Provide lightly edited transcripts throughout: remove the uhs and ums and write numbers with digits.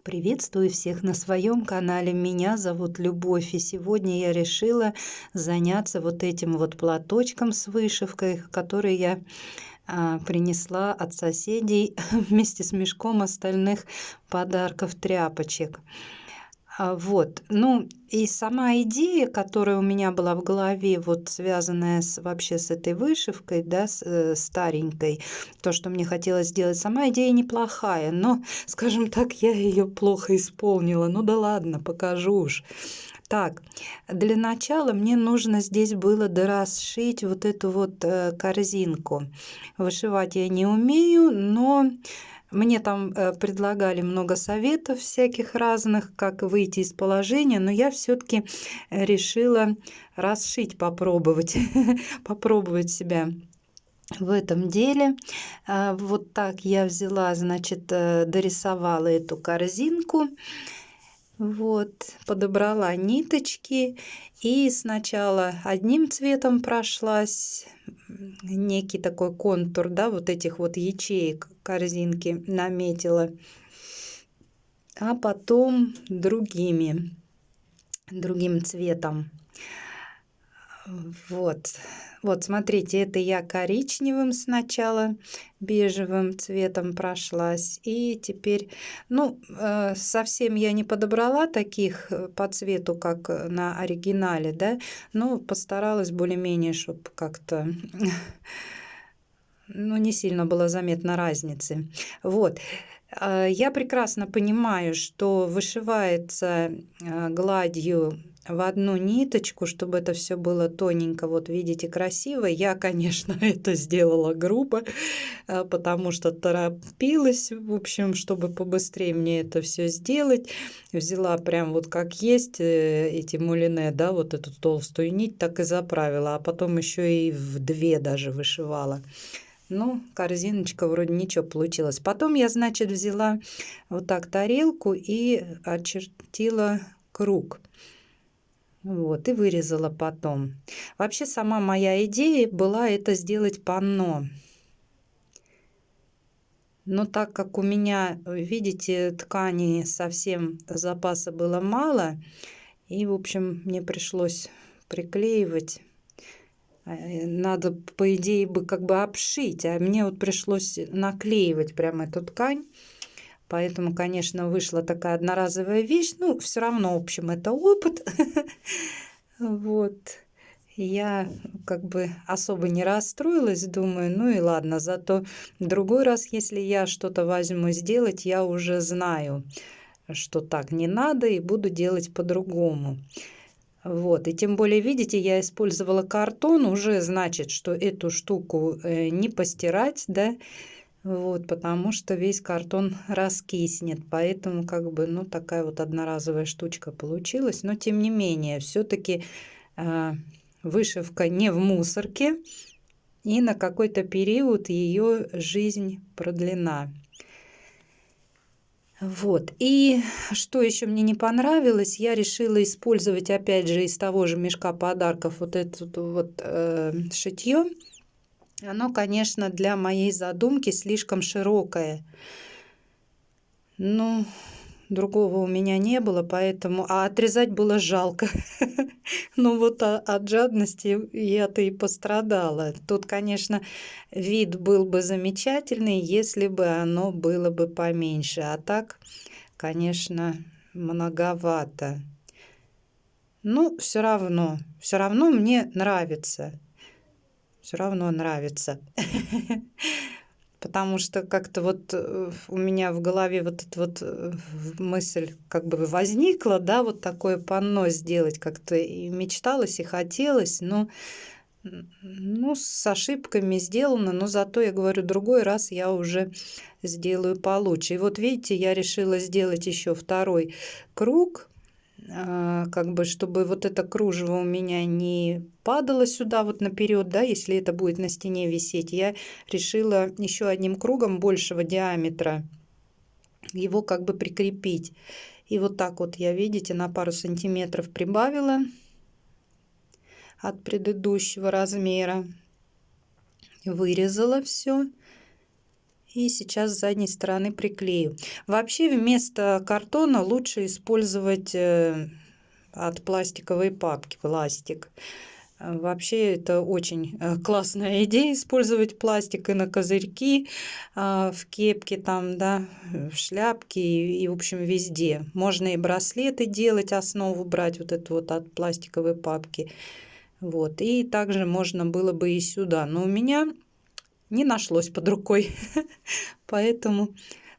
Приветствую всех на своем канале. Меня зовут Любовь, и сегодня я решила заняться вот этим вот платочком с вышивкой, который я принесла от соседей вместе с мешком остальных подарков тряпочек. Вот, ну и сама идея, которая у меня была в голове, вот связанная вообще с этой вышивкой, да, старенькой, то, что мне хотелось сделать, сама идея неплохая, но, скажем так, я ее плохо исполнила. Ну да ладно, покажу уж. Так, для начала мне нужно здесь было дорасшить вот эту вот корзинку. Вышивать я не умею, но мне там предлагали много советов всяких разных, как выйти из положения, но я все-таки решила расшить, попробовать, попробовать себя в этом деле. Вот так я взяла, значит, дорисовала эту корзинку. Вот, подобрала ниточки и сначала одним цветом прошлась, некий такой контур, да, вот этих вот ячеек корзинки наметила, а потом другим цветом. Вот. Вот, смотрите, это я коричневым сначала, бежевым цветом прошлась. И теперь, ну, совсем я не подобрала таких по цвету, как на оригинале, да, но постаралась более-менее, чтобы как-то, ну, не сильно было заметно разницы. Вот. Я прекрасно понимаю, что вышивается гладью в одну ниточку, чтобы это все было тоненько, вот видите, красиво. Я, конечно, это сделала грубо, потому что торопилась, в общем, чтобы побыстрее мне это все сделать. Взяла прям вот как есть эти мулине, да, вот эту толстую нить, так и заправила, а потом еще и в две даже вышивала. Ну, корзиночка вроде ничего получилось. Потом я, значит, взяла вот так тарелку и очертила круг. Вот, и вырезала потом. Вообще, сама моя идея была это сделать панно. Но так как у меня, видите, ткани совсем запаса было мало, и, в общем, мне пришлось приклеивать. Надо, по идее, бы как бы обшить, а мне вот пришлось наклеивать прям эту ткань. Поэтому, конечно, вышла такая одноразовая вещь. Ну, все равно, в общем, это опыт. Вот. Я как бы особо не расстроилась, думаю, ну и ладно, зато в другой раз, если я что-то возьму сделать, я уже знаю, что так не надо, и буду делать по-другому. Вот, и тем более, видите, я использовала картон, уже значит, что эту штуку не постирать, да, вот, потому что весь картон раскиснет, поэтому как бы, ну, такая вот одноразовая штучка получилась, но тем не менее, все-таки вышивка не в мусорке, и на какой-то период ее жизнь продлена. Вот, и что еще мне не понравилось, я решила использовать опять же из того же мешка подарков вот это вот шитье. Оно, конечно, для моей задумки слишком широкое. Ну, другого у меня не было, поэтому... А отрезать было жалко. Ну вот от жадности я-то и пострадала. Тут, конечно, вид был бы замечательный, если бы оно было бы поменьше. А так, конечно, многовато. Ну, все равно мне нравится. Все равно нравится. Потому что как-то вот у меня в голове вот эта вот мысль как бы возникла, да, вот такое панно сделать как-то и мечталось, и хотелось, но ну, с ошибками сделано, но зато, я говорю, другой раз я уже сделаю получше. И вот видите, я решила сделать еще второй круг, как бы, чтобы вот это кружево у меня не падало сюда вот наперед, да, если это будет на стене висеть, я решила еще одним кругом большего диаметра его как бы прикрепить. И вот так вот я, видите, на пару сантиметров прибавила от предыдущего размера, вырезала все И сейчас с задней стороны приклею. Вообще вместо картона лучше использовать от пластиковой папки пластик. Вообще это очень классная идея использовать пластик и на козырьки, в кепке там, да, в шляпке и, в общем, везде. Можно и браслеты делать, основу брать вот эту вот от пластиковой папки. Вот. И также можно было бы и сюда. Но у меня не нашлось под рукой, поэтому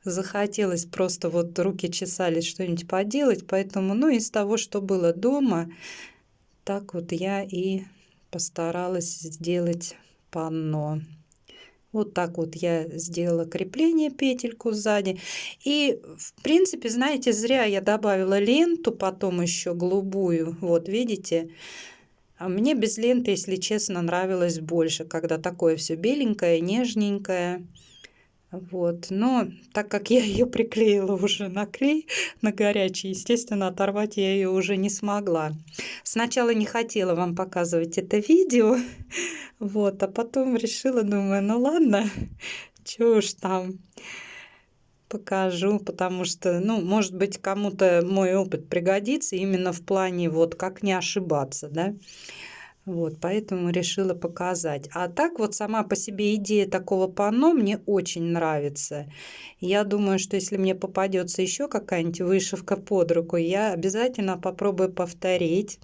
захотелось просто вот руки чесались что-нибудь поделать. Поэтому, ну, из того, что было дома, так вот я и постаралась сделать панно. Вот так вот я сделала крепление, петельку сзади. И, в принципе, знаете, зря я добавила ленту, потом еще голубую. Вот, видите? А мне без ленты, если честно, нравилось больше, когда такое все беленькое, нежненькое. Вот. Но так как я ее приклеила уже на клей, на горячий, естественно, оторвать я ее уже не смогла. Сначала не хотела вам показывать это видео, вот, а потом решила, думаю, ну ладно, чё уж там, покажу, потому что, ну, может быть, кому-то мой опыт пригодится именно в плане вот как не ошибаться, да. Вот, поэтому решила показать. А так вот сама по себе идея такого панно мне очень нравится. Я думаю, что если мне попадется еще какая-нибудь вышивка под руку, я обязательно попробую повторить,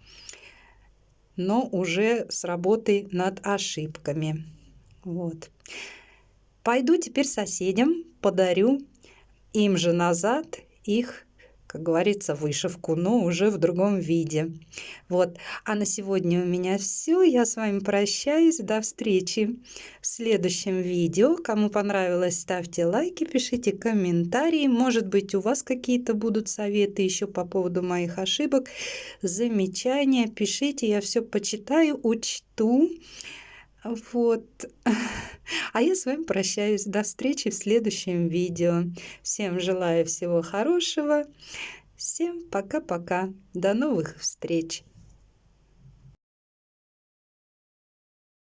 но уже с работой над ошибками. Вот. Пойду теперь соседям, подарю им же назад их, как говорится, вышивку, но уже в другом виде. Вот. А на сегодня у меня все. Я с вами прощаюсь. До встречи в следующем видео. Кому понравилось, ставьте лайки, пишите комментарии. Может быть, у вас какие-то будут советы еще по поводу моих ошибок, замечания. Пишите, я все почитаю, учту. Вот. А я с вами прощаюсь. До встречи в следующем видео. Всем желаю всего хорошего. Всем пока-пока. До новых встреч.